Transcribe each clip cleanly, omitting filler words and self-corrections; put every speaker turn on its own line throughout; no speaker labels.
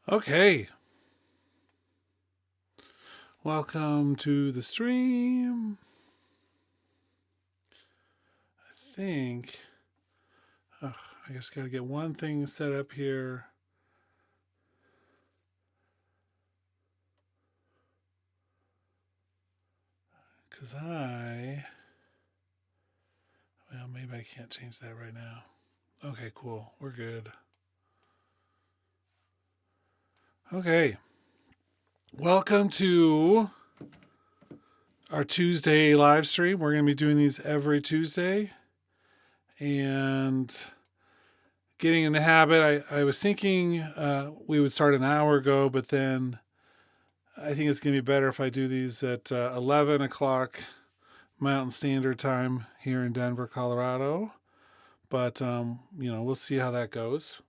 Okay. Welcome to the stream. I guess got to get one thing set up here. Because maybe I can't change that right now. Okay, cool. We're good. Okay. Welcome to our Tuesday live stream. We're going to be doing these every Tuesday. And getting in the habit, I was thinking we would start an hour ago, but then I think it's going to be better if I do these at 11 o'clock Mountain Standard Time here in Denver, Colorado. But, we'll see how that goes.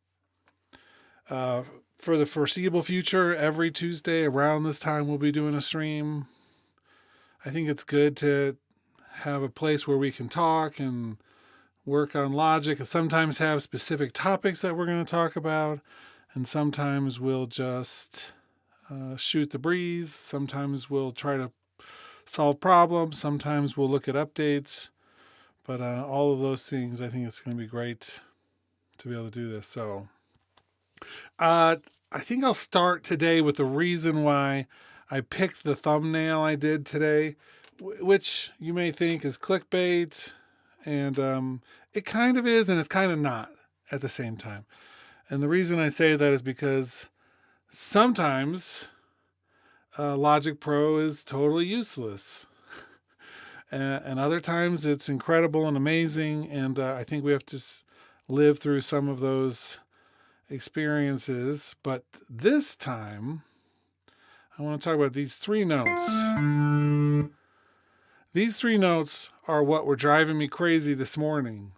For the foreseeable future, every Tuesday around this time, we'll be doing a stream. I think it's good to have a place where we can talk and work on logic, and sometimes have specific topics that we're going to talk about. And sometimes we'll just shoot the breeze. Sometimes we'll try to solve problems. Sometimes we'll look at updates. But all of those things, I think it's going to be great to be able to do this. So I think I'll start today with the reason why I picked the thumbnail I did today, which you may think is clickbait. And it kind of is, and it's kind of not at the same time. And the reason I say that is because sometimes Logic Pro is totally useless. And other times it's incredible and amazing. And I think we have to live through some of those experiences. But this time, I want to talk about these three notes. These three notes are what were driving me crazy this morning.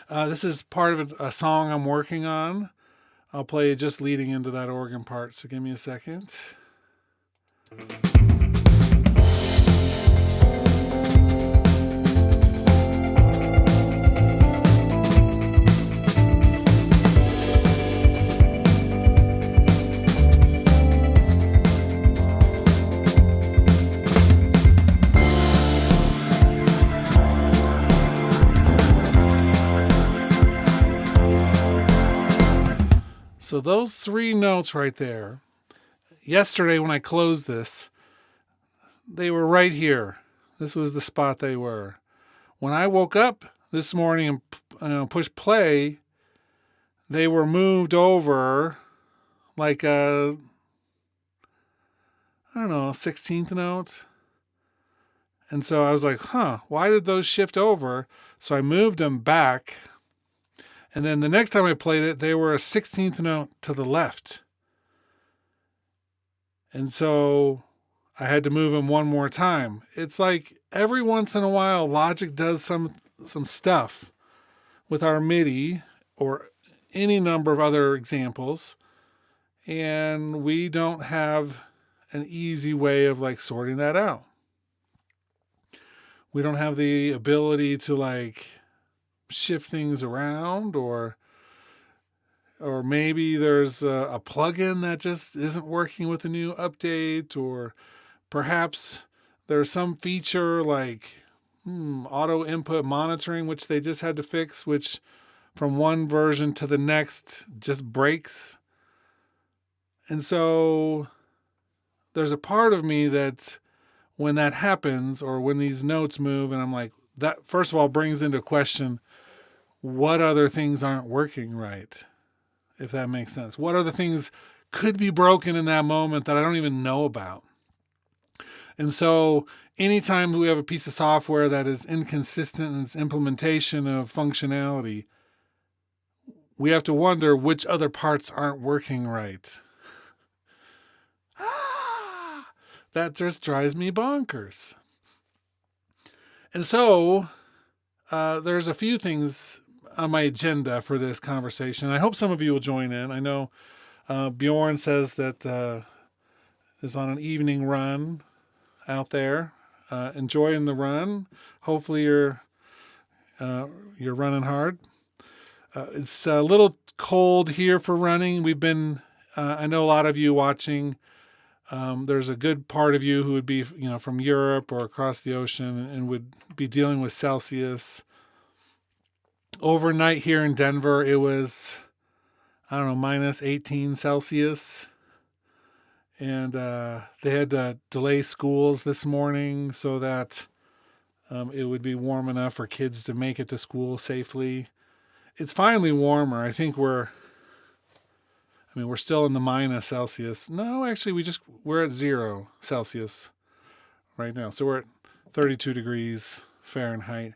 This is part of a song I'm working on. I'll play it just leading into that organ part. So give me a second. So those three notes right there, yesterday when I closed this, they were right here. This was the spot they were. When I woke up this morning and pushed play, they were moved over like a, 16th note. And so I was like, why did those shift over? So I moved them back. And then the next time I played it, they were a 16th note to the left. And so I had to move them one more time. It's like every once in a while, Logic does some stuff with our Midi or any number of other examples. And we don't have an easy way of sorting that out. We don't have the ability to shift things around, or maybe there's a plugin that just isn't working with a new update, or perhaps there's some feature like auto input monitoring, which they just had to fix, which from one version to the next just breaks. And so there's a part of me that when that happens, or when these notes move, and I'm like, that first of all brings into question what other things aren't working right, if that makes sense. What other things could be broken in that moment that I don't even know about? And so anytime we have a piece of software that is inconsistent in its implementation of functionality, we have to wonder which other parts aren't working right. That just drives me bonkers. And so there's a few things on my agenda for this conversation. I hope some of you will join in. I know Bjorn says that is on an evening run out there, enjoying the run. Hopefully you're running hard. It's a little cold here for running. We've been I know a lot of you watching. There's a good part of you who would be, from Europe or across the ocean and would be dealing with Celsius. Overnight here in Denver, it was, I don't know, minus 18 Celsius. And they had to delay schools this morning so that it would be warm enough for kids to make it to school safely. It's finally warmer. I think we're still in the minus Celsius. No, actually, we're at 0 Celsius right now. So we're at 32 degrees Fahrenheit.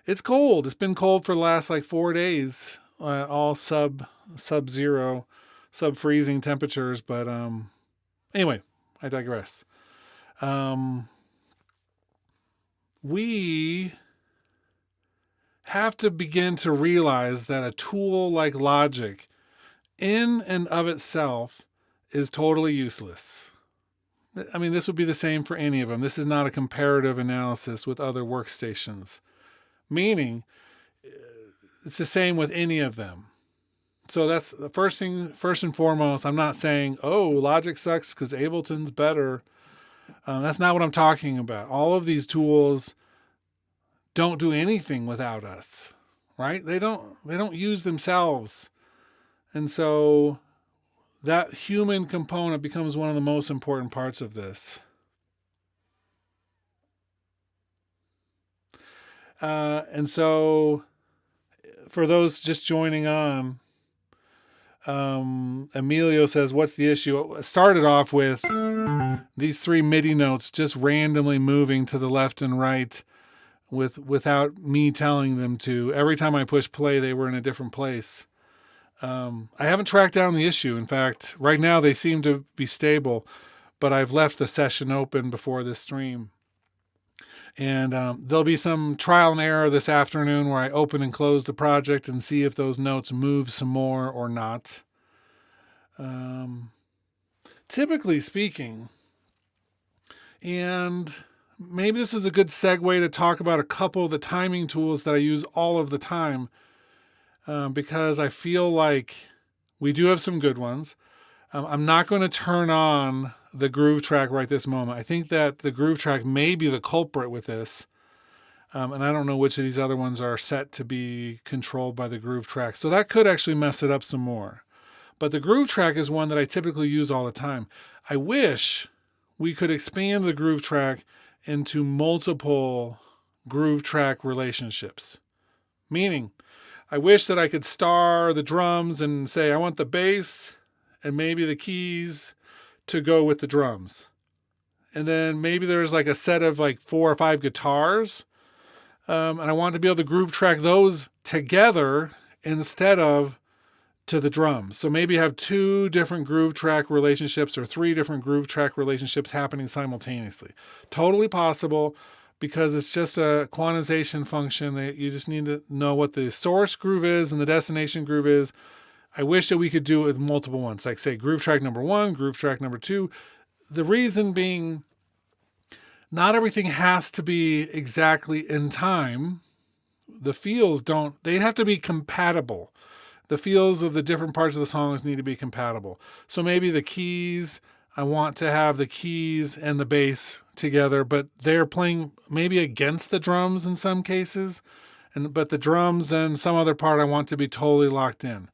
It's cold. It's been cold for the last 4 days, all sub-zero, sub-freezing temperatures. But anyway, I digress. We have to begin to realize that a tool like Logic in and of itself is totally useless. I mean, this would be the same for any of them. This is not a comparative analysis with other workstations, meaning it's the same with any of them. So that's the first thing. First and foremost, I'm not saying, oh, Logic sucks because Ableton's better. That's not what I'm talking about. All of these tools don't do anything without us, right? They don't use themselves. And so that human component becomes one of the most important parts of this. And so for those just joining on, Emilio says, what's the issue? It started off with these 3 MIDI notes just randomly moving to the left and right without me telling them to. Every time I push play, they were in a different place. I haven't tracked down the issue. In fact, right now they seem to be stable, but I've left the session open before this stream. And there'll be some trial and error this afternoon where I open and close the project and see if those notes move some more or not. Typically speaking, and maybe this is a good segue to talk about a couple of the timing tools that I use all of the time, because I feel like we do have some good ones. I'm not going to turn on the groove track right this moment. I think that the groove track may be the culprit with this. And I don't know which of these other ones are set to be controlled by the groove track. So that could actually mess it up some more. But the groove track is one that I typically use all the time. I wish we could expand the groove track into multiple groove track relationships. Meaning, I wish that I could star the drums and say, I want the bass and maybe the keys to go with the drums. And then maybe there's a set of 4 or 5 guitars. And I want to be able to groove track those together instead of to the drums. So maybe have 2 different groove track relationships or 3 different groove track relationships happening simultaneously. Totally possible, because it's just a quantization function that you just need to know what the source groove is and the destination groove is. I wish that we could do it with multiple ones, like say groove track number 1, groove track number 2. The reason being, not everything has to be exactly in time. The feels they have to be compatible. The feels of the different parts of the songs need to be compatible. So maybe the keys, I want to have the keys and the bass together, but they're playing maybe against the drums in some cases, but the drums and some other part I want to be totally locked in.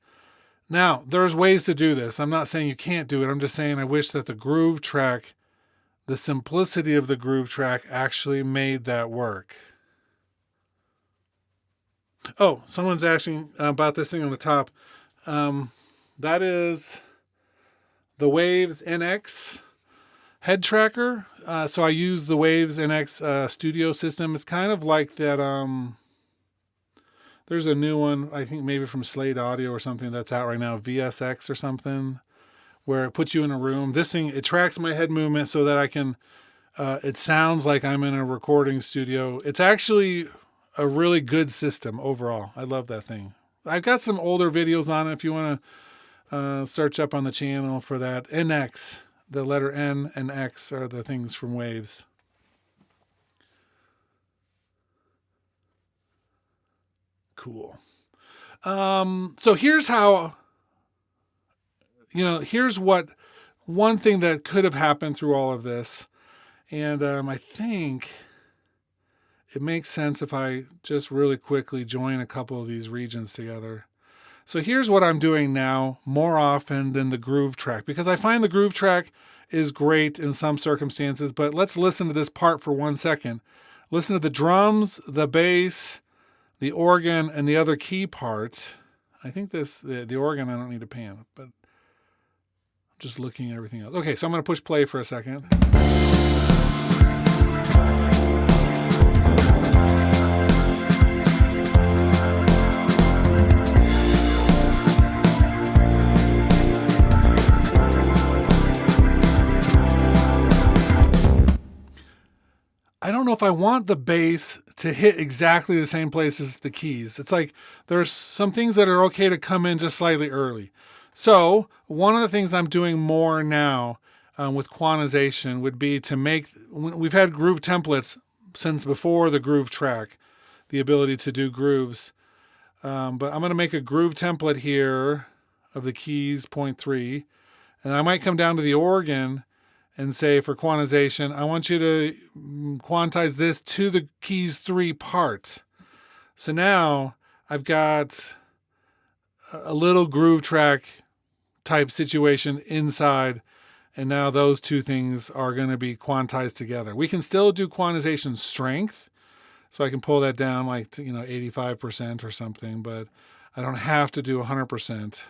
Now, there's ways to do this. I'm not saying you can't do it. I'm just saying I wish that the groove track, the simplicity of the groove track actually made that work. Oh, someone's asking about this thing on the top. That is the Waves NX head tracker. So I use the Waves NX studio system. It's kind of like that. There's a new one, I think maybe from Slade Audio or something that's out right now, VSX or something, where it puts you in a room. This thing, it tracks my head movement so that I can, it sounds like I'm in a recording studio. It's actually a really good system overall. I love that thing. I've got some older videos on it if you want to search up on the channel for that. NX, the letter N and X are the things from Waves. Cool. So here's how, here's one thing that could have happened through all of this. And I think it makes sense if I just really quickly join a couple of these regions together. So here's what I'm doing now more often than the groove track, because I find the groove track is great in some circumstances, but let's listen to this part for 1 second. Listen to the drums, the bass, the organ, and the other key part. I think the organ I don't need to pan, but I'm just looking at everything else. Okay, so I'm going to push play for a second. I don't know if I want the bass to hit exactly the same place as the keys. It's like there's some things that are okay to come in just slightly early. So one of the things I'm doing more now with quantization would be to we've had groove templates since before the groove track, the ability to do grooves. But I'm going to make a groove template here of the keys 0.3. And I might come down to the organ and say for quantization, I want you to quantize this to the keys 3 part. So now I've got a little groove track type situation inside, and now those two things are going to be quantized together. We can still do quantization strength, so I can pull that down like to, 85% or something, but I don't have to do 100%.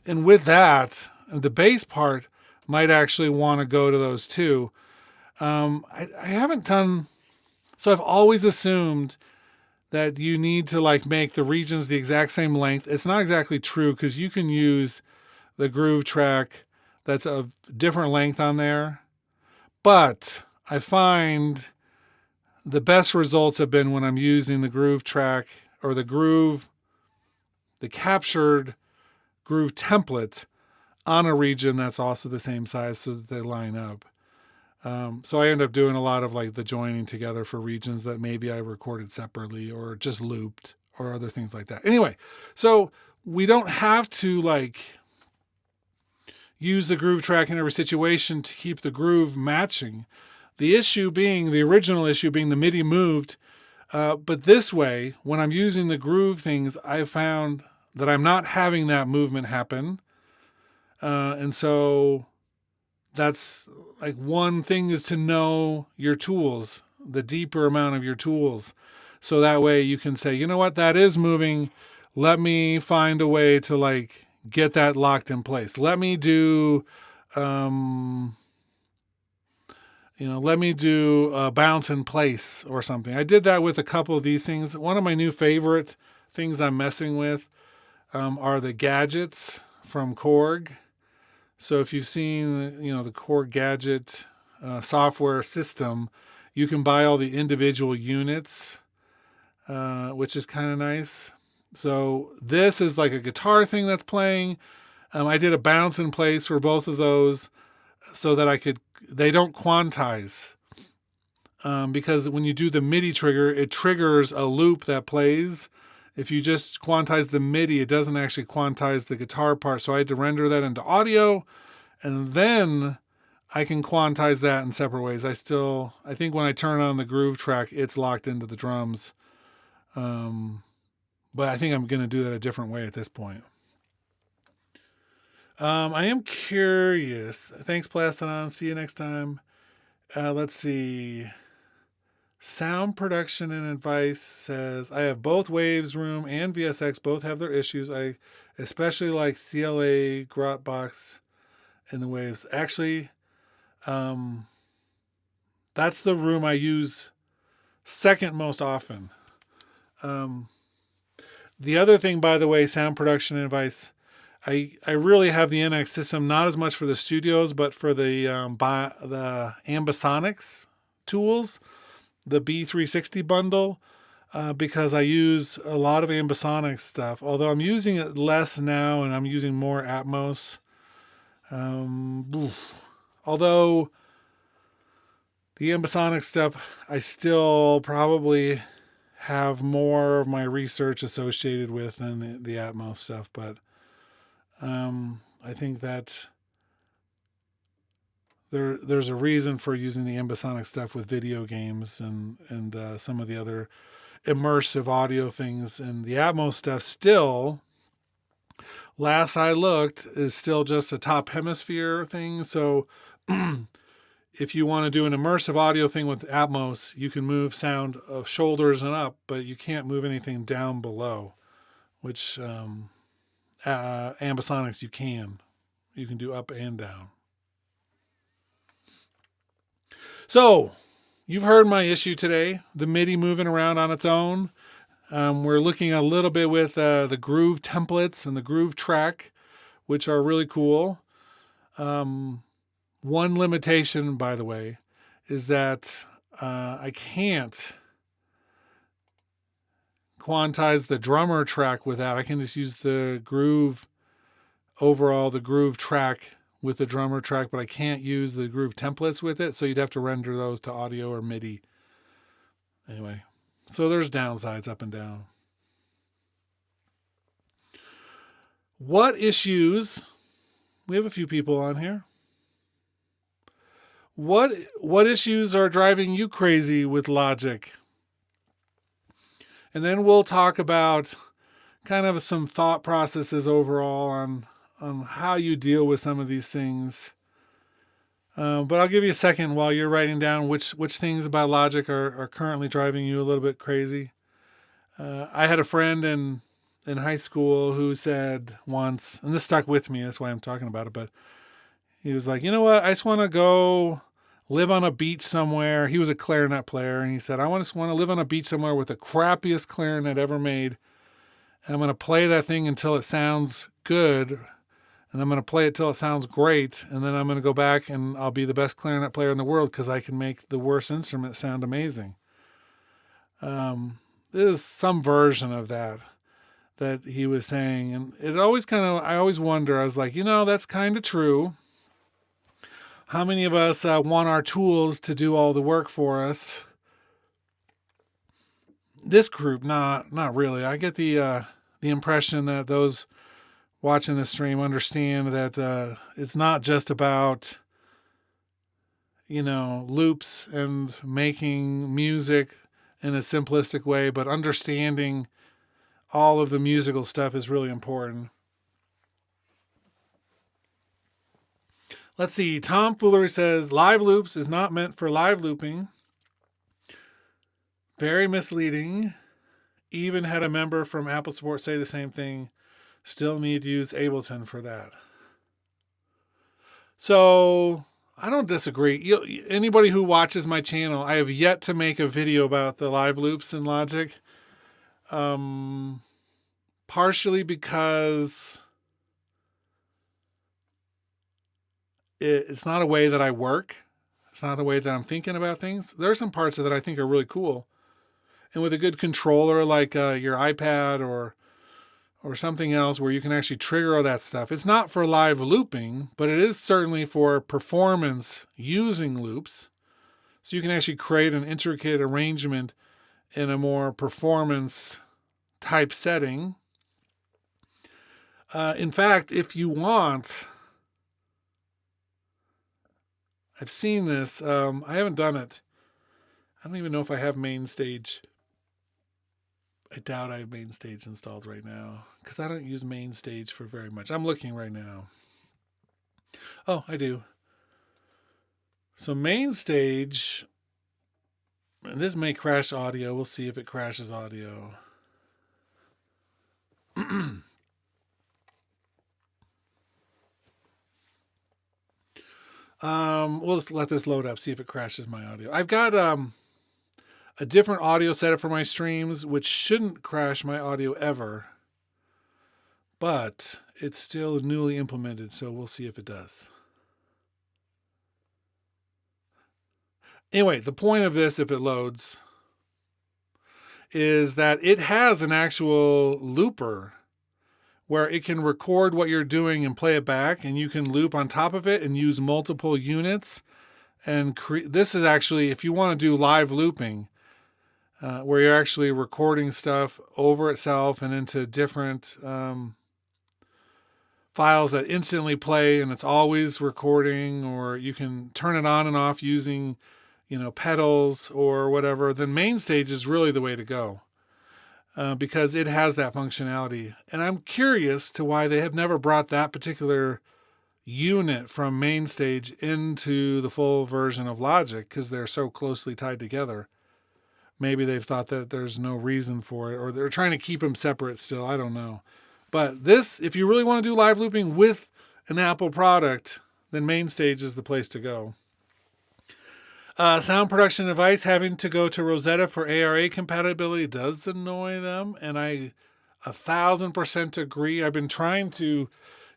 And with that, the bass part might actually want to go to those too. I haven't done, so I've always assumed that you need to make the regions the exact same length. It's not exactly true, because you can use the groove track that's of different length on there. But I find the best results have been when I'm using the groove track or the captured groove template on a region that's also the same size so that they line up. So I end up doing a lot of the joining together for regions that maybe I recorded separately or just looped or other things like that. Anyway, so we don't have to use the groove track in every situation to keep the groove matching. The original issue being the MIDI moved. But this way, when I'm using the groove things, I've found that I'm not having that movement happen. And so that's one thing is to know your tools, the deeper amount of your tools. So that way you can say, you know what, that is moving. Let me find a way to get that locked in place. Let me do, let me do a bounce in place or something. I did that with a couple of these things. One of my new favorite things I'm messing with are the gadgets from Korg. So if you've seen, the Korg gadget software system, you can buy all the individual units, which is kind of nice. So this is a guitar thing that's playing. I did a bounce in place for both of those so that they don't quantize. Because when you do the MIDI trigger, it triggers a loop that plays. If you just quantize the MIDI, it doesn't actually quantize the guitar part. So I had to render that into audio, and then I can quantize that in separate ways. I think when I turn on the groove track, it's locked into the drums. But I think I'm going to do that a different way at this point. I am curious. Thanks, Plastodon. See you next time. Let's see. Sound production and advice says, I have both Waves Room and VSX. Both have their issues. I especially like CLA, Grotbox, and the Waves. Actually, that's the room I use second most often. The other thing, by the way, sound production and advice, I really have the NX system, not as much for the studios, but for the Ambisonics tools. The B360 bundle. because I use a lot of Ambisonics stuff, although I'm using it less now and I'm using more Atmos. Although the Ambisonics stuff, I still probably have more of my research associated with than the Atmos stuff, but I think that there's a reason for using the Ambisonic stuff with video games and some of the other immersive audio things. And the Atmos stuff still, last I looked, is still just a top hemisphere thing. So if you want to do an immersive audio thing with Atmos, you can move sound of shoulders and up, but you can't move anything down below, which Ambisonics you can. You can do up and down. So you've heard my issue today, the Midi moving around on its own. We're looking a little bit with the groove templates and the groove track, which are really cool. One limitation, by the way, is that I can't quantize the drummer track with that. I can just use the groove overall, the groove track with the drummer track, but I can't use the groove templates with it. So you'd have to render those to audio or MIDI. Anyway, so there's downsides up and down. What issues? We have a few people on here. What issues are driving you crazy with Logic? And then we'll talk about kind of some thought processes overall on how you deal with some of these things. But I'll give you a second while you're writing down which things about Logic are currently driving you a little bit crazy. I had a friend in high school who said once, and this stuck with me, that's why I'm talking about it, but he was like, you know what, I just want to go live on a beach somewhere. He was a clarinet player, and he said, I just want to live on a beach somewhere with the crappiest clarinet ever made. And I'm going to play that thing until it sounds good, and I'm going to play it till it sounds great, and then I'm going to go back and I'll be the best clarinet player in the world because I can make the worst instrument sound amazing. There's some version of that he was saying, and it always I always wonder, I was like, that's kind of true. How many of us want our tools to do all the work for us? This group, not really. I get the impression that those watching the stream understand that it's not just about, loops and making music in a simplistic way, but understanding all of the musical stuff is really important. Let's see. Tom Foolery says, live loops is not meant for live looping. Very misleading. Even had a member from Apple Support say the same thing. Still need to use Ableton for that. So I don't disagree. Anybody who watches my channel, I have yet to make a video about the live loops in Logic. Partially because it's not a way that I work. It's not the way that I'm thinking about things. There are some parts of it that I think are really cool. And with a good controller like your iPad or something else where you can actually trigger all that stuff. It's not for live looping, but it is certainly for performance using loops. So you can actually create an intricate arrangement in a more performance type setting. In fact, if you want, I've seen this. I haven't done it. I don't even know if I have MainStage. I doubt I have MainStage installed right now because I don't use MainStage for very much. I'm looking right now. Oh, I do. So MainStage, and this may crash audio. We'll see if it crashes audio. We'll just let this load up, see if it crashes my audio. I've got a different audio setup for my streams, which shouldn't crash my audio ever, but it's still newly implemented, so we'll see if it does. Anyway, the point of this, if it loads, is that it has an actual looper where it can record what you're doing and play it back, and you can loop on top of it and use multiple units. And this is actually, if you want to do live looping, where you're actually recording stuff over itself and into different files that instantly play, and it's always recording, or you can turn it on and off using, pedals or whatever, then MainStage is really the way to go. Because it has that functionality. And I'm curious to why they have never brought that particular unit from MainStage into the full version of Logic, because they're so closely tied together. Maybe they've thought that there's no reason for it, or they're trying to keep them separate still. I don't know. But this, if you really want to do live looping with an Apple product, then MainStage is the place to go. Sound production device having to go to Rosetta for ARA compatibility does annoy them, and I 1,000% agree. I've been trying to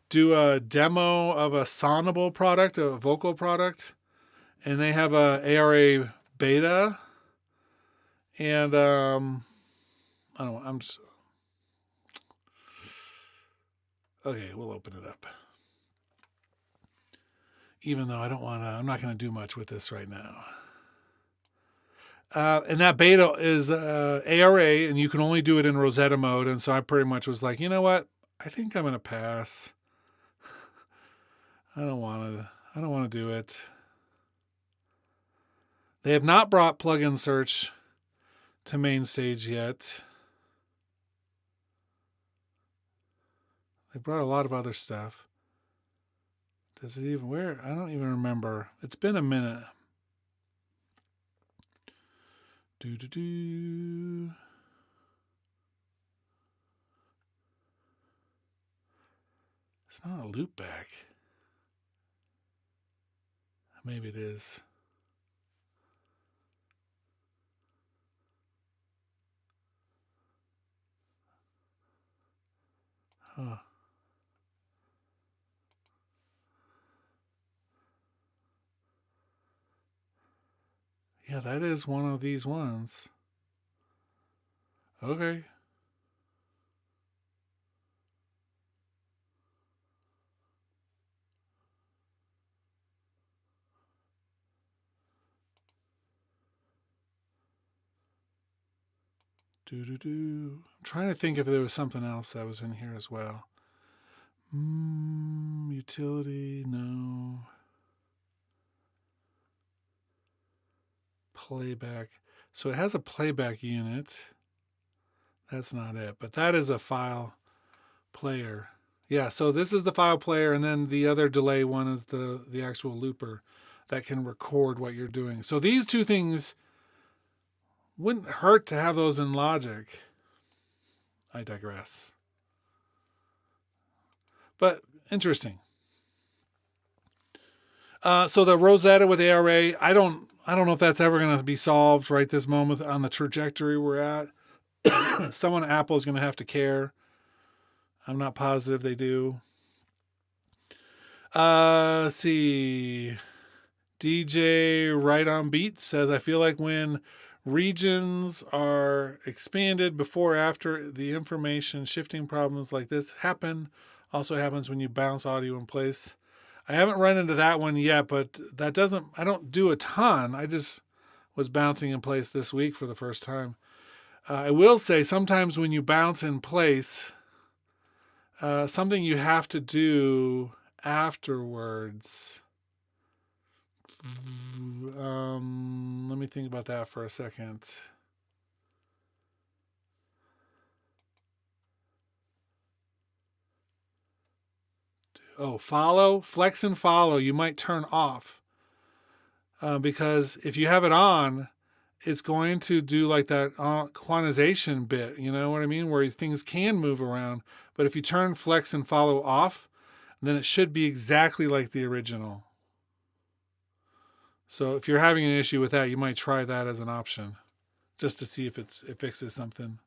do a demo of a Sonable product, a vocal product, and they have a ARA beta, and I don't know, I'm just okay. We'll open it up. Even though I'm not going to do much with this right now. And that beta is ARA, and you can only do it in Rosetta mode. And so I pretty much was like, you know what? I think I'm going to pass. I don't want to do it. They have not brought plugin search to MainStage yet. They brought a lot of other stuff. Does it even, where? I don't even remember. It's been a minute. It's not a loop back. Maybe it is. Huh. Yeah, that is one of these ones. Okay. I'm trying to think if there was something else that was in here as well. Utility, no. Playback. So it has a playback unit. That's not it, but that is a file player. Yeah, so this is the file player, and then the other delay one is the actual looper that can record what you're doing. So these two things wouldn't hurt to have those in Logic. I digress. But interesting. So the Rosetta with ARA, I don't know if that's ever going to be solved right this moment on the trajectory we're at. Someone at Apple is going to have to care. I'm not positive they do. Let's see. DJ Right on Beat says, I feel like when regions are expanded before or after the information shifting problems like this happen. Also happens when you bounce audio in place. I haven't run into that one yet, but I don't do a ton. I just was bouncing in place this week for the first time. I will say sometimes when you bounce in place, something you have to do afterwards. Let me think about that for a second. Flex and follow, you might turn off. Because if you have it on, it's going to do like that quantization bit, you know what I mean? Where things can move around. But if you turn flex and follow off, then it should be exactly like the original. So if you're having an issue with that, you might try that as an option just to see if it fixes something.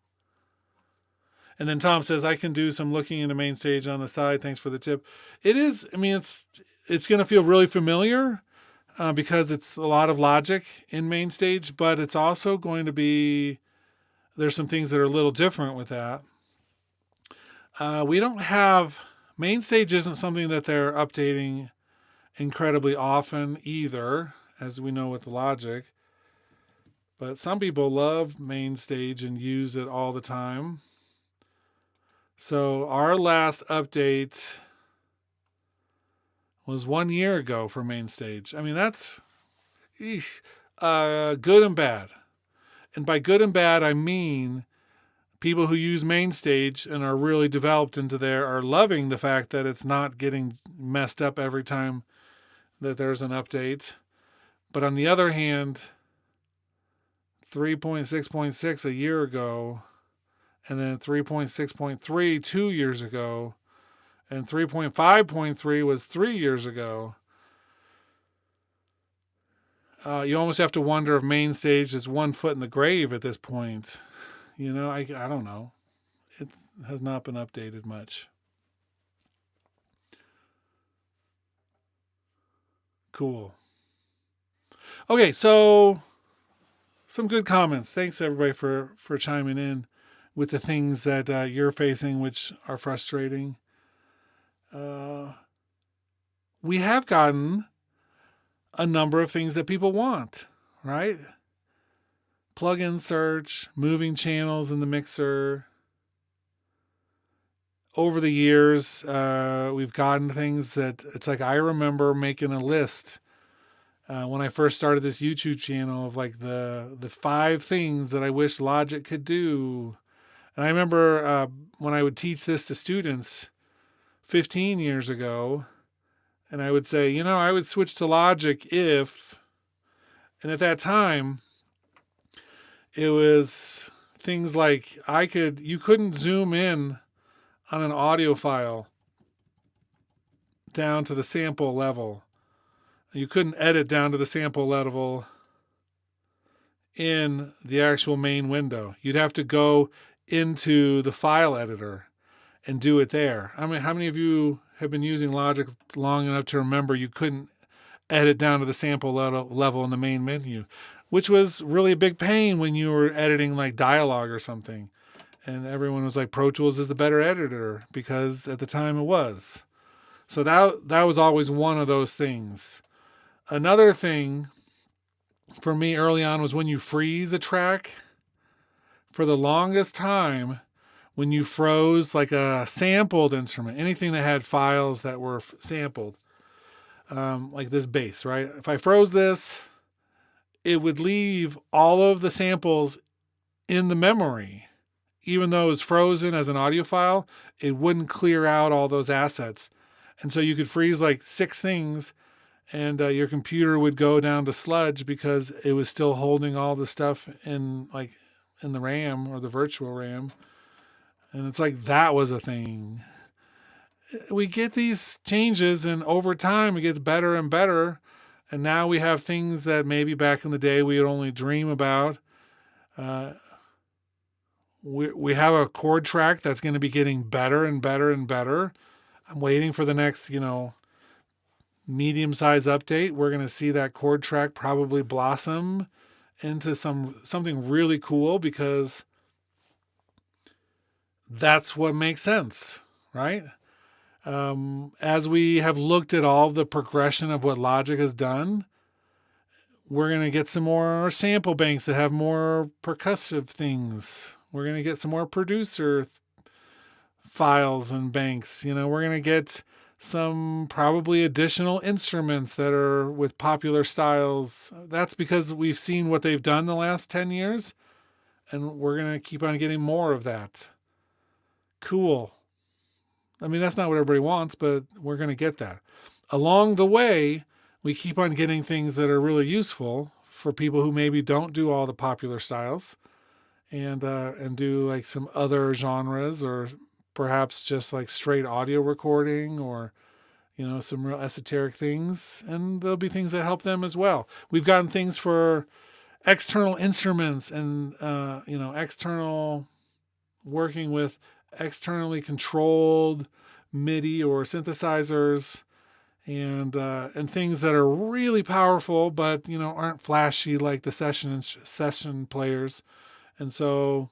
And then Tom says, I can do some looking into MainStage on the side. Thanks for the tip. It is, I mean, it's going to feel really familiar because it's a lot of logic in MainStage, but it's also going to be there's some things that are a little different with that. We don't have MainStage isn't something that they're updating incredibly often either, as we know with the Logic. But some people love MainStage and use it all the time. So our last update was 1 year ago for MainStage. I mean, that's good and bad. And by good and bad, I mean people who use MainStage and are really developed into there are loving the fact that it's not getting messed up every time that there's an update. But on the other hand, 3.6.6 a year ago, and then 3.6.3 2 years ago, and 3.5.3 was 3 years ago. You almost have to wonder if MainStage is 1 foot in the grave at this point. You know, I don't know. It has not been updated much. Cool. Okay, so some good comments. Thanks everybody for chiming in with the things that you're facing, which are frustrating. We have gotten a number of things that people want, right? Plug-in search, moving channels in the mixer. Over the years, we've gotten things that it's like I remember making a list when I first started this YouTube channel of like the 5 things that I wish Logic could do. And I remember when I would teach this to students 15 years ago, and I would say, I would switch to Logic if, and at that time, it was things like you couldn't zoom in on an audio file down to the sample level. You couldn't edit down to the sample level in the actual main window. You'd have to go into the file editor and do it there. I mean, how many of you have been using Logic long enough to remember you couldn't edit down to the sample level in the main menu, which was really a big pain when you were editing like dialogue or something. And everyone was like, Pro Tools is the better editor, because at the time it was. So that was always one of those things. Another thing for me early on was when you freeze a track. For the longest time, when you froze like a sampled instrument, anything that had files that were sampled, like this bass, right? If I froze this, it would leave all of the samples in the memory. Even though it was frozen as an audio file, it wouldn't clear out all those assets. And so you could freeze like 6 things, and your computer would go down to sludge because it was still holding all the stuff in the RAM or the virtual RAM. And it's like that was a thing. We get these changes, and over time it gets better and better. And now we have things that maybe back in the day we would only dream about. We have a chord track that's going to be getting better and better and better. I'm waiting for the next, medium-size update. We're going to see that chord track probably blossom into something really cool, because that's what makes sense, right? As we have looked at all the progression of what Logic has done, we're going to get some more sample banks that have more percussive things. We're going to get some more producer files and banks. We're going to get some probably additional instruments that are with popular styles. That's because we've seen what they've done the last 10 years, and we're going to keep on getting more of that. Cool. I mean, that's not what everybody wants, but we're going to get that. Along the way, we keep on getting things that are really useful for people who maybe don't do all the popular styles, and do like some other genres, or perhaps just like straight audio recording, or some real esoteric things, and there'll be things that help them as well. We've gotten things for external instruments and external working with externally controlled MIDI or synthesizers, and things that are really powerful but aren't flashy like the session players. And so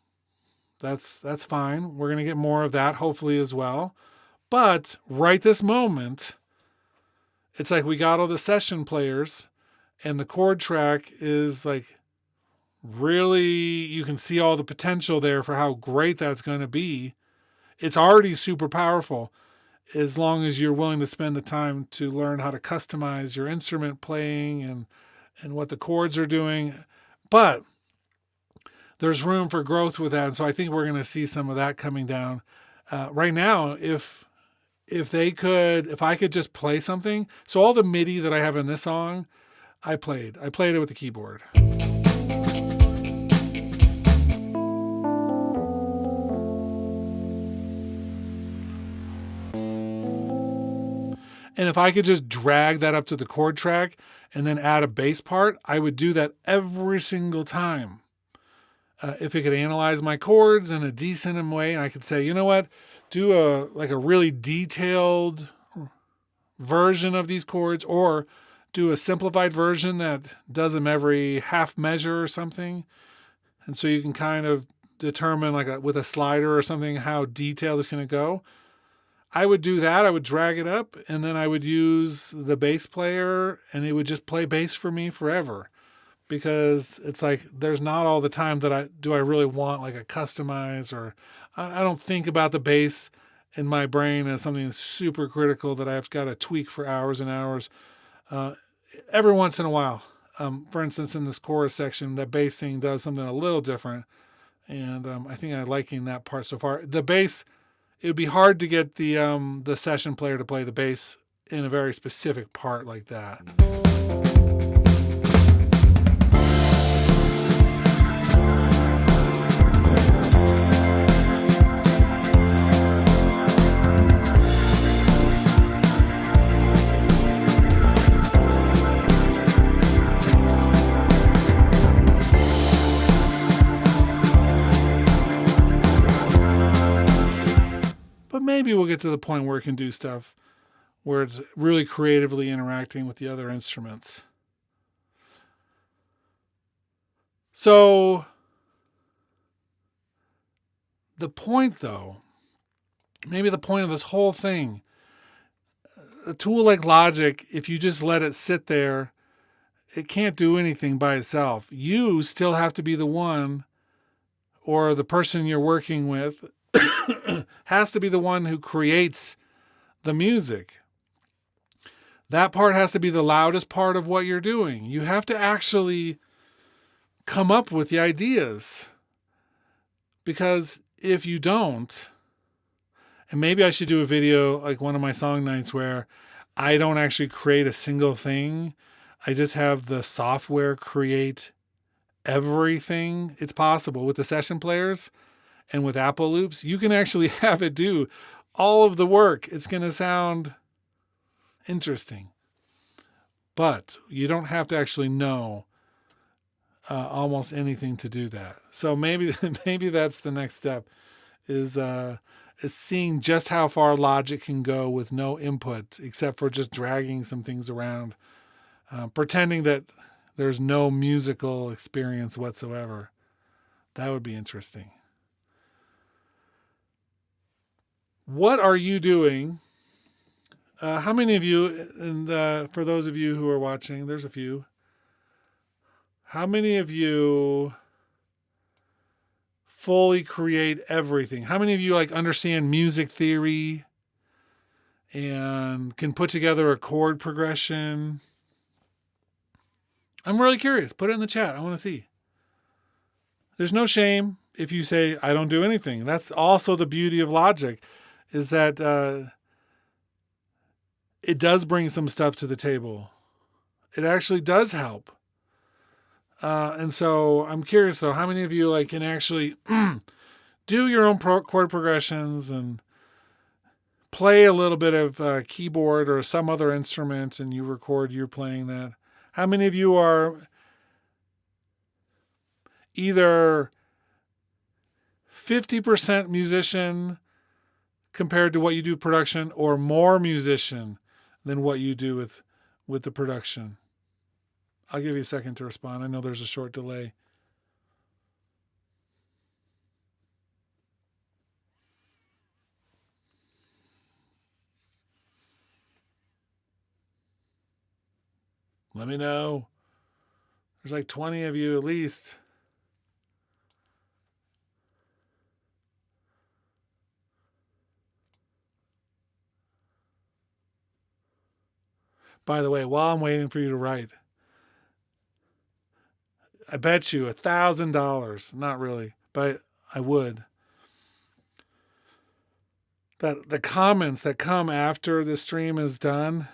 That's fine. We're going to get more of that hopefully as well. But right this moment, it's like we got all the session players and the chord track is like really, you can see all the potential there for how great that's going to be. It's already super powerful as long as you're willing to spend the time to learn how to customize your instrument playing and what the chords are doing. But there's room for growth with that. And so I think we're going to see some of that coming down. Right now, if I could just play something. So all the MIDI that I have in this song, I played it with the keyboard. And if I could just drag that up to the chord track and then add a bass part, I would do that every single time. If it could analyze my chords in a decent way, and I could say, you know what, do a really detailed version of these chords, or do a simplified version that does them every half measure or something. And so you can kind of determine with a slider or something how detailed it's going to go. I would do that. I would drag it up, and then I would use the bass player, and it would just play bass for me forever. Because it's like there's not all the time that I really want like a customize, or I don't think about the bass in my brain as something that's super critical that I've got to tweak for hours and hours. Every once in a while, for instance, in this chorus section, that bass thing does something a little different, and I think I'm liking that part so far. The bass, it would be hard to get the session player to play the bass in a very specific part like that. But maybe we'll get to the point where it can do stuff where it's really creatively interacting with the other instruments. So the point, though, maybe the point of this whole thing, a tool like Logic, if you just let it sit there, it can't do anything by itself. You still have to be the one, or the person you're working with has to be the one who creates the music. That part has to be the loudest part of what you're doing. You have to actually come up with the ideas. Because if you don't, and maybe I should do a video like one of my song nights where I don't actually create a single thing. I just have the software create everything. It's possible with the session players and with Apple loops. You can actually have it do all of the work. It's going to sound interesting. But you don't have to actually know almost anything to do that. So maybe that's the next step, is seeing just how far Logic can go with no input except for just dragging some things around, pretending that there's no musical experience whatsoever. That would be interesting. What are you doing? How many of you, and for those of you who are watching, there's a few. How many of you fully create everything? How many of you understand music theory and can put together a chord progression? I'm really curious. Put it in the chat. I want to see. There's no shame if you say, I don't do anything. That's also the beauty of Logic, is that it does bring some stuff to the table. It actually does help. And so I'm curious, though, how many of you can actually do your own chord progressions and play a little bit of keyboard or some other instrument, and you record you're playing that? How many of you are either 50% musician compared to what you do production, or more musician than what you do with the production? I'll give you a second to respond. I know there's a short delay. Let me know. There's like 20 of you at least. By the way, while I'm waiting for you to write, I bet you $1,000, not really, but I would, that the comments that come after the stream is done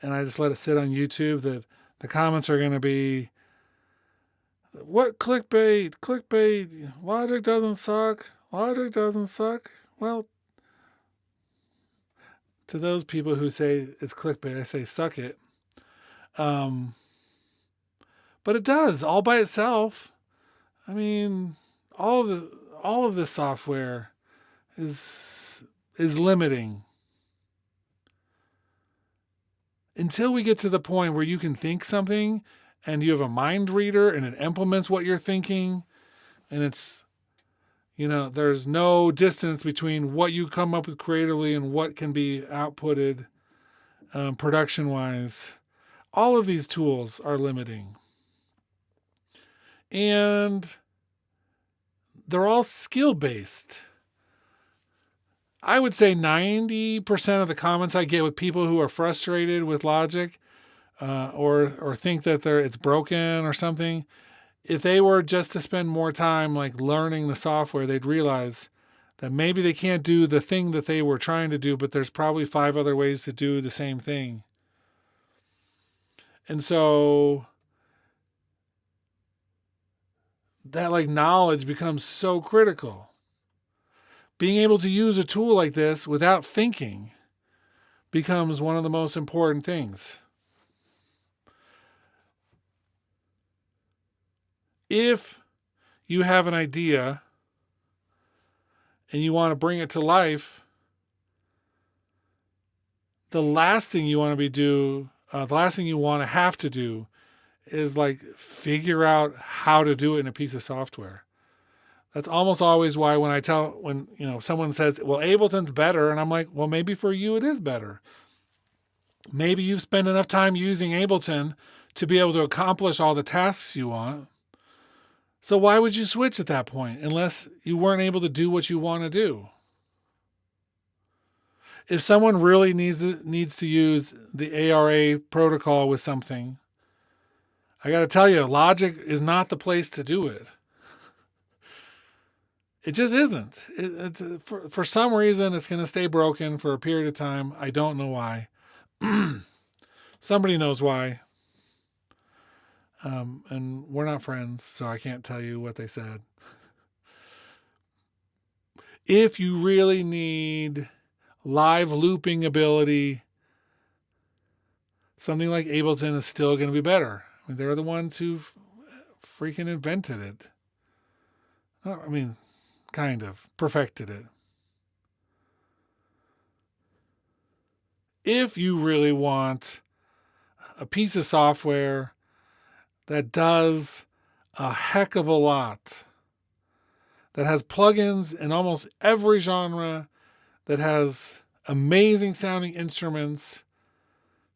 and I just let it sit on YouTube, that the comments are going to be, what clickbait, logic doesn't suck, Well, to those people who say it's clickbait, I say suck it. But it does all by itself. I mean, all of this software is limiting. Until we get to the point where you can think something and you have a mind reader and it implements what you're thinking, and it's, there's no distance between what you come up with creatively and what can be outputted production wise. All of these tools are limiting. And they're all skill based. I would say 90% of the comments I get with people who are frustrated with Logic or think that it's broken or something, if they were just to spend more time like learning the software, they'd realize that maybe they can't do the thing that they were trying to do, but there's probably 5 other ways to do the same thing. And so that like knowledge becomes so critical. Being able to use a tool like this without thinking becomes one of the most important things. If you have an idea and you want to bring it to life, the last thing you want to have to do is like figure out how to do it in a piece of software. That's almost always why when someone says, well, Ableton's better, and I'm like, well, maybe for you it is better. Maybe you've spent enough time using Ableton to be able to accomplish all the tasks you want. So why would you switch at that point unless you weren't able to do what you want to do? If someone really needs to use the ARA protocol with something, I got to tell you, Logic is not the place to do it. It just isn't. For some reason, it's going to stay broken for a period of time. I don't know why. Somebody knows why. And we're not friends, so I can't tell you what they said. If you really need live looping ability, something like Ableton is still going to be better. I mean, they're the ones who freaking invented it. Kind of perfected it. If you really want a piece of software that does a heck of a lot, that has plugins in almost every genre, that has amazing sounding instruments,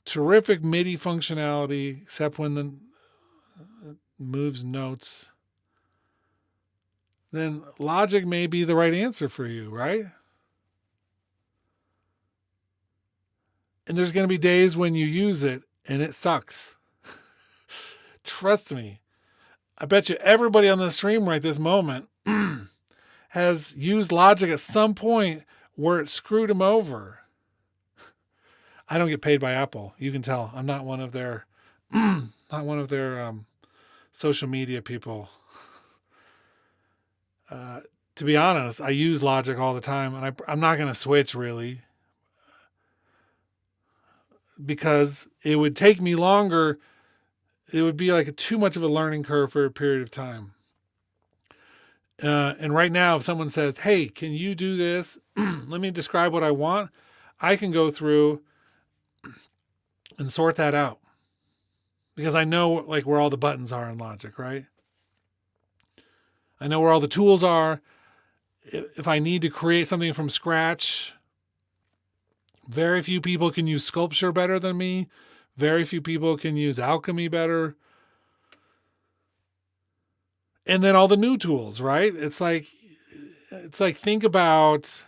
terrific MIDI functionality, except when it moves notes, then Logic may be the right answer for you, right? And there's going to be days when you use it and it sucks. Trust me. I bet you everybody on the stream right this moment has used Logic at some point where it screwed them over. I don't get paid by Apple. You can tell. I'm not one of their social media people. To be honest, I use Logic all the time, and I'm not going to switch really, because it would take me longer. It would be like too much of a learning curve for a period of time. And right now, if someone says, hey, can you do this? Let me describe what I want. I can go through and sort that out, because I know like where all the buttons are in Logic, right? I know where all the tools are. If I need to create something from scratch, very few people can use Sculpture better than me. Very few people can use alchemy better. And then all the new tools, right? It's like think about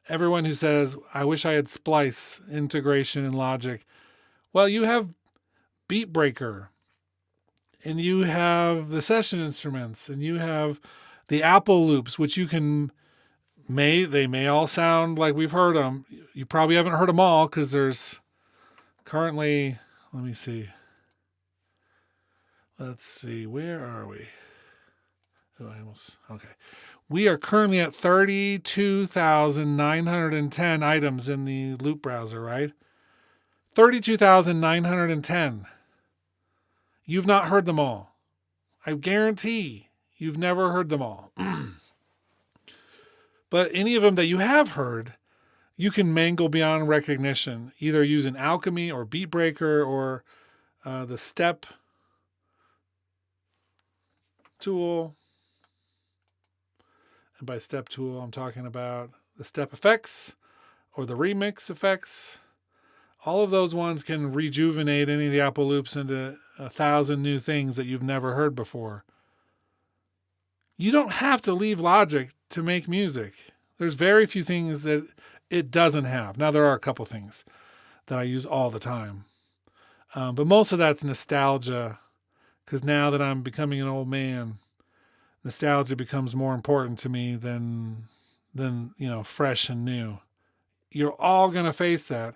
everyone who says, I wish I had splice integration in Logic. Well, you have Beat Breaker, and you have the session instruments, and you have the Apple loops, which you can they may all sound like we've heard them. You probably haven't heard them all because there's currently, let me see. Let's see, where are we? Oh, I almost, okay. We are currently at 32,910 items in the loop browser, right? 32,910. You've not heard them all. I guarantee you've never heard them all. But any of them that you have heard, you can mangle beyond recognition, either using alchemy or beat breaker or the step tool. And by step tool, I'm talking about the step effects or the remix effects. All of those ones can rejuvenate any of the Apple loops into 1,000 new things that you've never heard before. You don't have to leave Logic to make music. There's very few things that it doesn't have. Now, there are a couple things that I use all the time. But most of that's nostalgia, because now that I'm becoming an old man, nostalgia becomes more important to me than fresh and new. You're all going to face that.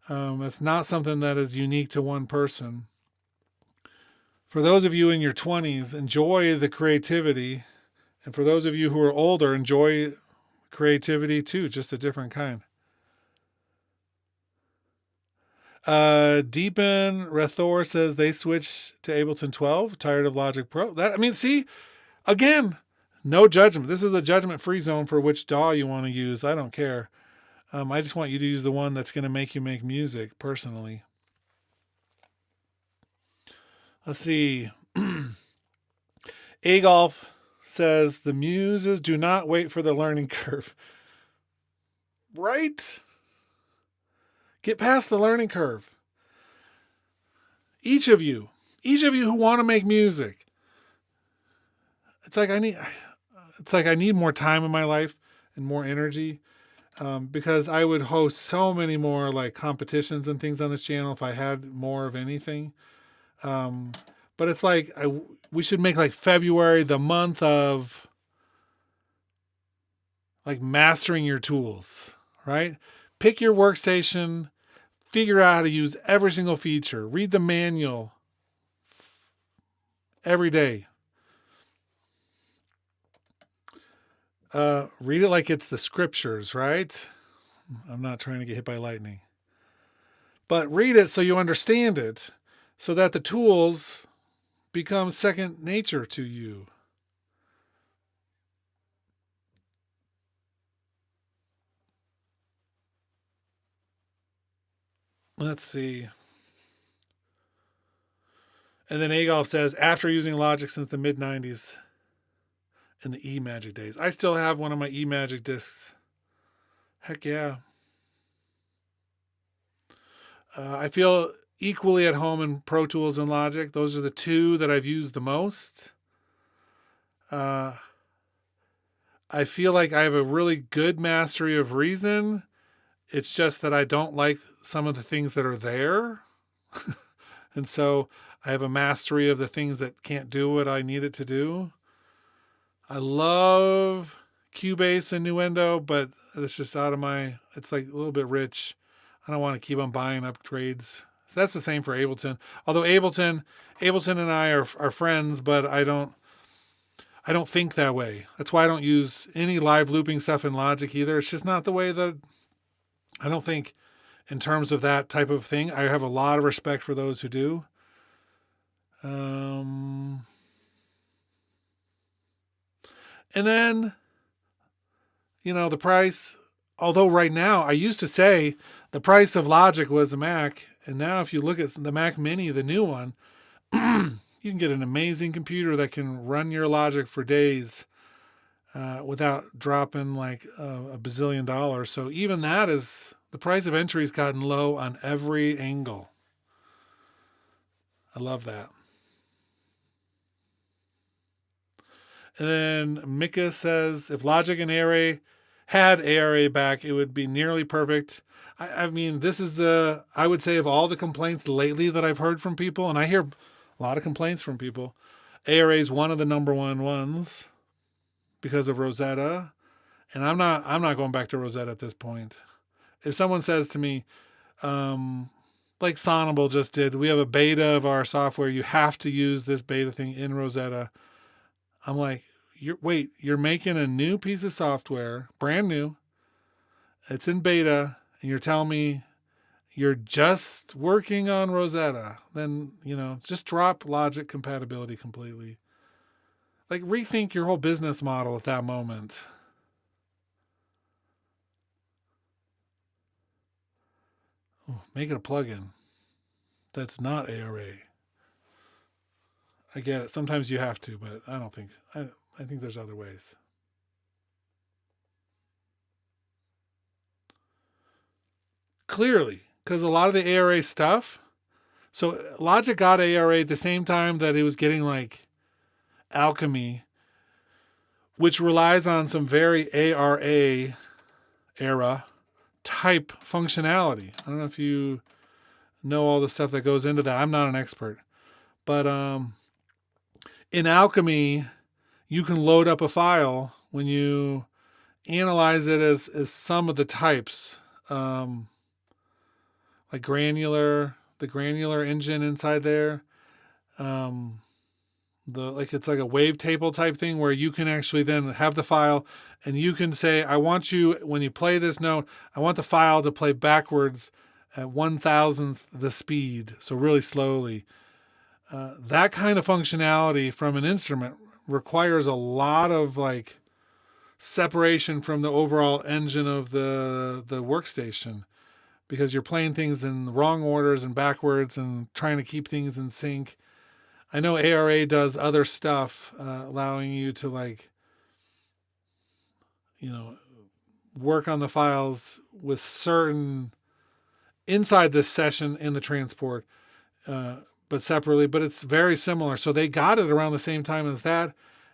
It's not something that is unique to one person. For those of you in your 20s, enjoy the creativity. And for those of you who are older, enjoy creativity too, just a different kind. Deepen Rethor says they switched to Ableton 12, tired of Logic Pro. See, again, no judgment. This is a judgment-free zone for which DAW you want to use. I don't care. I just want you to use the one that's going to make you make music, personally. Let's see. A-Golf says, the muses do not wait for the learning curve. Right? Get past the learning curve. Each of you who want to make music. It's like I need more time in my life and more energy. Because I would host so many more like competitions and things on this channel if I had more of anything. But it's like we should make like February the month of like mastering your tools, right? Pick your workstation, figure out how to use every single feature, read the manual every day. Read it like it's the scriptures, right? I'm not trying to get hit by lightning. But read it so you understand it, so that the tools become second nature to you. Let's see. And then Agolf says, after using Logic since the mid-90s, in the eMagic days. I still have one of my eMagic discs. Heck yeah. I feel equally at home in Pro Tools and Logic. Those are the two that I've used the most. I feel like I have a really good mastery of Reason. It's just that I don't like some of the things that are there. And so I have a mastery of the things that can't do what I need it to do. I love Cubase and Nuendo, but it's just it's like a little bit rich. I don't want to keep on buying upgrades. So that's the same for Ableton. Although Ableton and I are friends, but I don't think that way. That's why I don't use any live looping stuff in Logic either. It's just not the way that I don't think in terms of that type of thing. I have a lot of respect for those who do. And then, the price, although right now, I used to say the price of Logic was a Mac. And now if you look at the Mac Mini, the new one, you can get an amazing computer that can run your Logic for days without dropping like a bazillion dollars. So even that the price of entry has gotten low on every angle. I love that. And then Mika says, if Logic and ARA had ARA back, it would be nearly perfect. I mean, this is I would say of all the complaints lately that I've heard from people, and I hear a lot of complaints from people, ARA is one of the number one ones because of Rosetta. And I'm not going back to Rosetta at this point. If someone says to me, like Sonable just did, we have a beta of our software, you have to use this beta thing in Rosetta. I'm like, you're making a new piece of software, brand new. It's in beta, and you're telling me you're just working on Rosetta. Then, just drop Logic compatibility completely. Like, rethink your whole business model at that moment. Oh, make it a plugin that's not ARA. I get it. Sometimes you have to, but I don't think. I think there's other ways. Clearly, because a lot of the ARA stuff. So Logic got ARA at the same time that it was getting like Alchemy, which relies on some very ARA era type functionality. I don't know if you know all the stuff that goes into that. I'm not an expert. But in Alchemy, you can load up a file when you analyze it as some of the types, like the granular engine inside there. It's like a wavetable type thing where you can actually then have the file and you can say, I want you, when you play this note, I want the file to play backwards at 1,000th the speed, so really slowly. That kind of functionality from an instrument requires a lot of like separation from the overall engine of the workstation, because you're playing things in the wrong orders and backwards and trying to keep things in sync. I know ARA does other stuff, allowing you to work on the files with certain inside this session in the transport, but separately, but it's very similar. So they got it around the same time as that.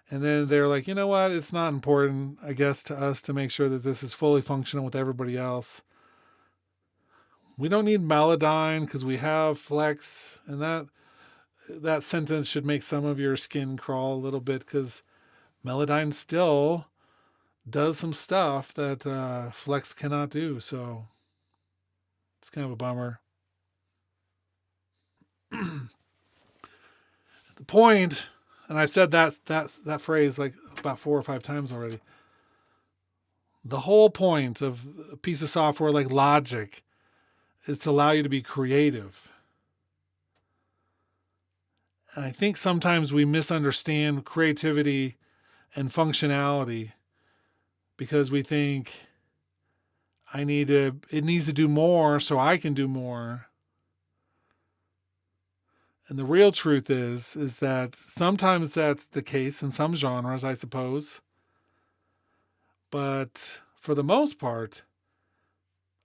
And then they're like, you know what? It's not important, I guess, to us to make sure that this is fully functional with everybody else. We don't need Melodyne because we have Flex, and that sentence should make some of your skin crawl a little bit, because Melodyne still does some stuff that Flex cannot do. So it's kind of a bummer. The point, and I've said that phrase like about 4 or 5 times already. The whole point of a piece of software like Logic is to allow you to be creative. And I think sometimes we misunderstand creativity and functionality because we think it needs to do more so I can do more. And the real truth is that sometimes that's the case in some genres, I suppose. But for the most part,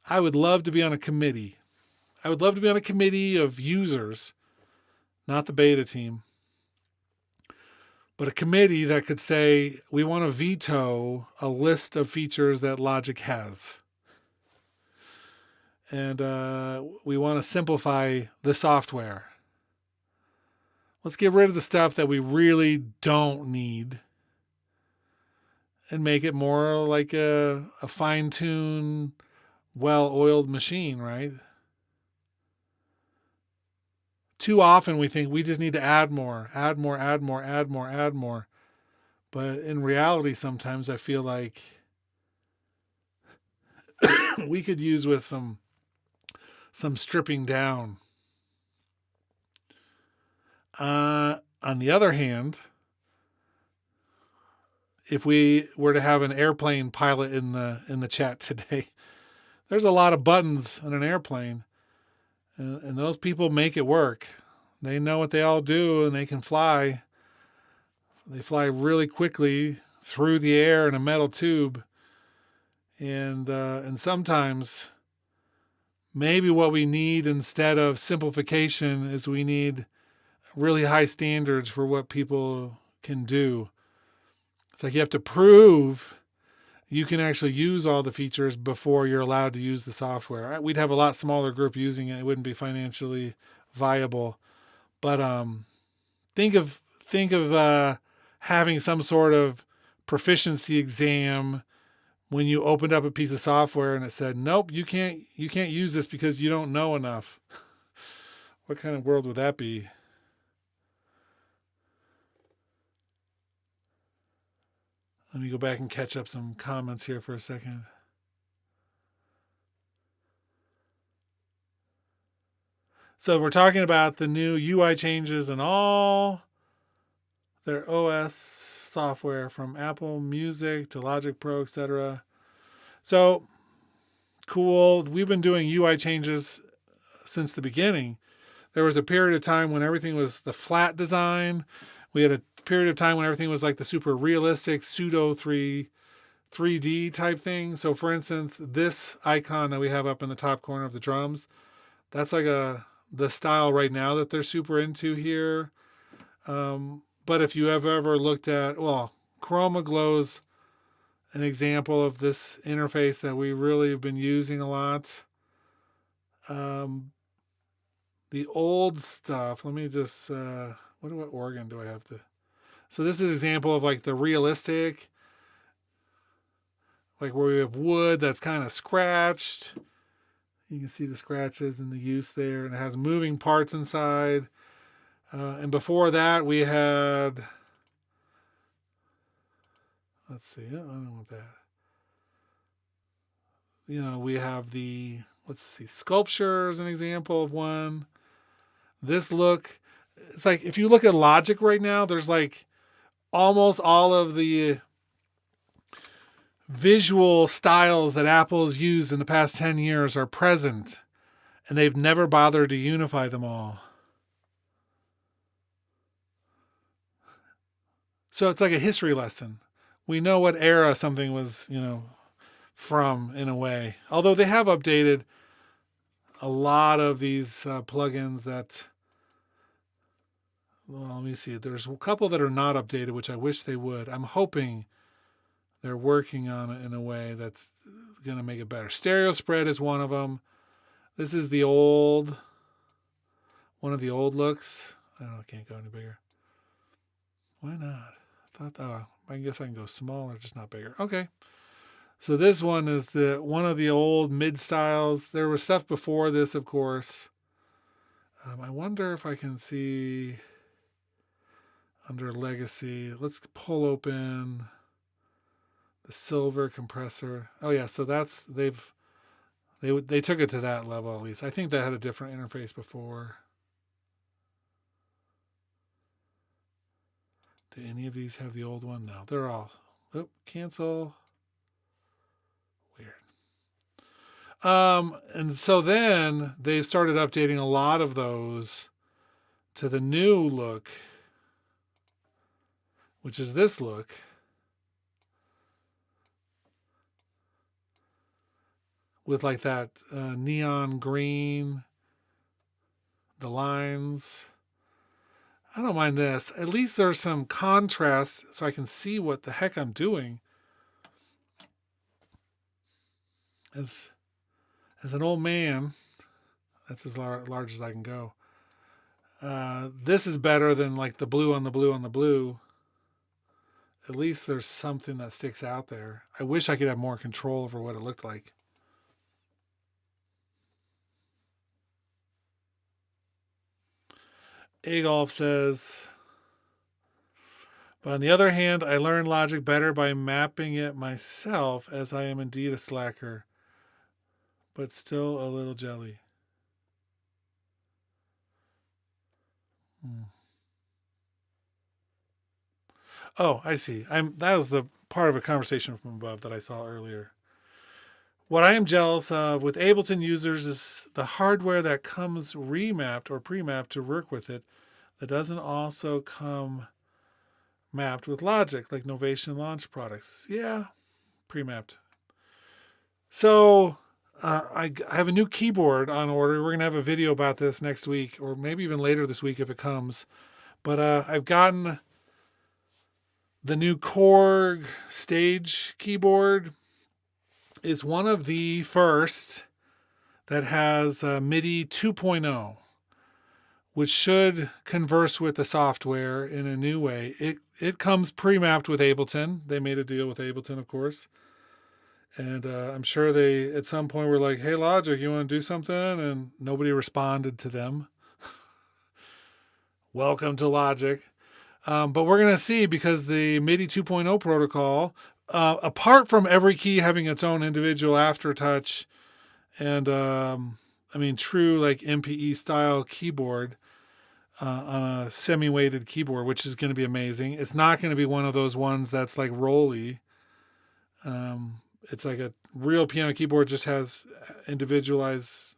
I would love to be on a committee. I would love to be on a committee of users, not the beta team, but a committee that could say, we want to veto a list of features that Logic has. And we want to simplify the software. Let's get rid of the stuff that we really don't need and make it more like a fine-tuned, well-oiled machine, right? Too often we think we just need to add more. But in reality, sometimes I feel like we could use with some stripping down. On the other hand, if we were to have an airplane pilot in the chat today, there's a lot of buttons on an airplane, and those people make it work. They know what they all do, and they can fly. They fly really quickly through the air in a metal tube, and sometimes maybe what we need instead of simplification is we need really high standards for what people can do. It's like you have to prove you can actually use all the features before you're allowed to use the software. We'd have a lot smaller group using it. It wouldn't be financially viable. But think of having some sort of proficiency exam when you opened up a piece of software and it said, "Nope, you can't use this because you don't know enough." What kind of world would that be? Let me go back and catch up some comments here for a second. So we're talking about the new UI changes and all their OS software, from Apple Music to Logic Pro, etc. So cool. We've been doing UI changes since the beginning. There was a period of time when everything was the flat design. We had a period of time when everything was like the super realistic pseudo 3D type thing. So for instance, this icon that we have up in the top corner of the drums, that's like the style right now that they're super into here. But if you have ever looked at, well, Chroma Glow's an example of this interface that we really have been using a lot. The old stuff, let me just, what organ do I have to? So this is an example of like the realistic, like where we have wood that's kind of scratched. You can see the scratches and the use there, and it has moving parts inside. And before that, we had, let's see, I don't want that. We have the, let's see, sculpture is an example of one. This look, it's like if you look at Logic right now, there's like almost all of the visual styles that Apple's used in the past 10 years are present, and they've never bothered to unify them all. So it's like a history lesson. We know what era something was, from, in a way. Although they have updated a lot of these plugins that, well, let me see. There's a couple that are not updated, which I wish they would. I'm hoping they're working on it in a way that's going to make it better. Stereo spread is one of them. This is one of the old looks. I can't go any bigger. Why not? I guess I can go smaller, just not bigger. Okay. So this one is one of the old mid styles. There was stuff before this, of course. I wonder if I can see under legacy. Let's pull open the silver compressor. Oh yeah, so that's they took it to that level at least. I think that had a different interface before. Do any of these have the old one? No, they're all. Oh, cancel. Weird. And so then they started updating a lot of those to the new look, which is this look. With like that neon green, the lines. I don't mind this. At least there's some contrast so I can see what the heck I'm doing. As an old man, that's as large as I can go. This is better than like the blue on the blue on the blue. At least there's something that sticks out there. I wish I could have more control over what it looked like. Agolf says, but on the other hand, I learned Logic better by mapping it myself, as I am indeed a slacker, but still a little jelly. Oh, I see. That was the part of a conversation from above that I saw earlier. What I am jealous of with Ableton users is the hardware that comes remapped or pre-mapped to work with it that doesn't also come mapped with Logic, like Novation launch products. Yeah, pre-mapped. So I have a new keyboard on order. We're going to have a video about this next week, or maybe even later this week if it comes. But I've gotten the new Korg stage keyboard. It's one of the first that has MIDI 2.0, which should converse with the software in a new way. It comes pre-mapped with Ableton. They made a deal with Ableton, of course. And I'm sure they, at some point, were like, hey, Logic, you want to do something? And nobody responded to them. Welcome to Logic. But we're going to see, because the MIDI 2.0 protocol, apart from every key having its own individual aftertouch and, true like MPE style keyboard on a semi-weighted keyboard, which is going to be amazing. It's not going to be one of those ones that's like rolly. It's like a real piano keyboard, just has individualized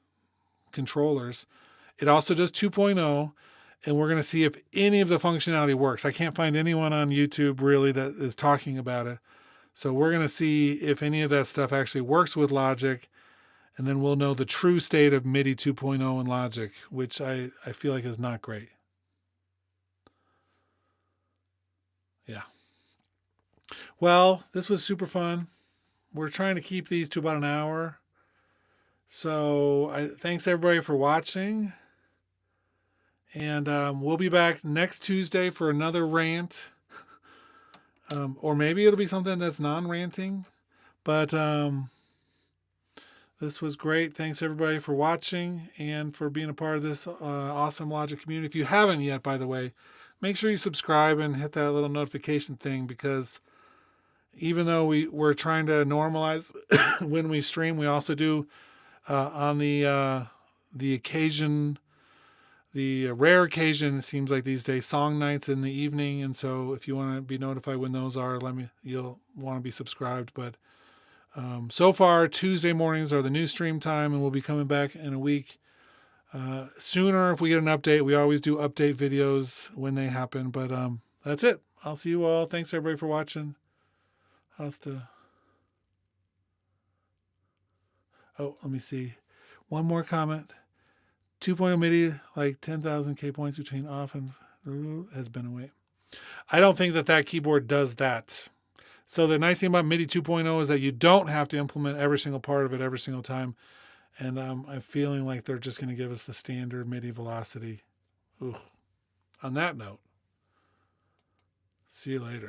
controllers. It also does 2.0, and we're going to see if any of the functionality works. I can't find anyone on YouTube really that is talking about it. So we're going to see if any of that stuff actually works with Logic, and then we'll know the true state of MIDI 2.0 in Logic, which I feel like is not great. Yeah. Well, this was super fun. We're trying to keep these to about an hour. So thanks everybody for watching. And we'll be back next Tuesday for another rant. Or maybe it'll be something that's non-ranting. But this was great. Thanks everybody for watching and for being a part of this awesome Logic community. If you haven't yet, by the way, make sure you subscribe and hit that little notification thing, because even though we're trying to normalize when we stream, we also do on the occasion, the rare occasion, it seems like these days, song nights in the evening. And so if you want to be notified when those are, you'll want to be subscribed. But so far, Tuesday mornings are the new stream time, and we'll be coming back in a week. Sooner if we get an update. We always do update videos when they happen. But that's it. I'll see you all. Thanks everybody for watching. Hasta. Oh, let me see. One more comment. 2.0 MIDI, like 10,000 K points between off and has been away. I don't think that keyboard does that. So the nice thing about MIDI 2.0 is that you don't have to implement every single part of it every single time. And I'm feeling like they're just going to give us the standard MIDI velocity. Ooh. On that note, see you later.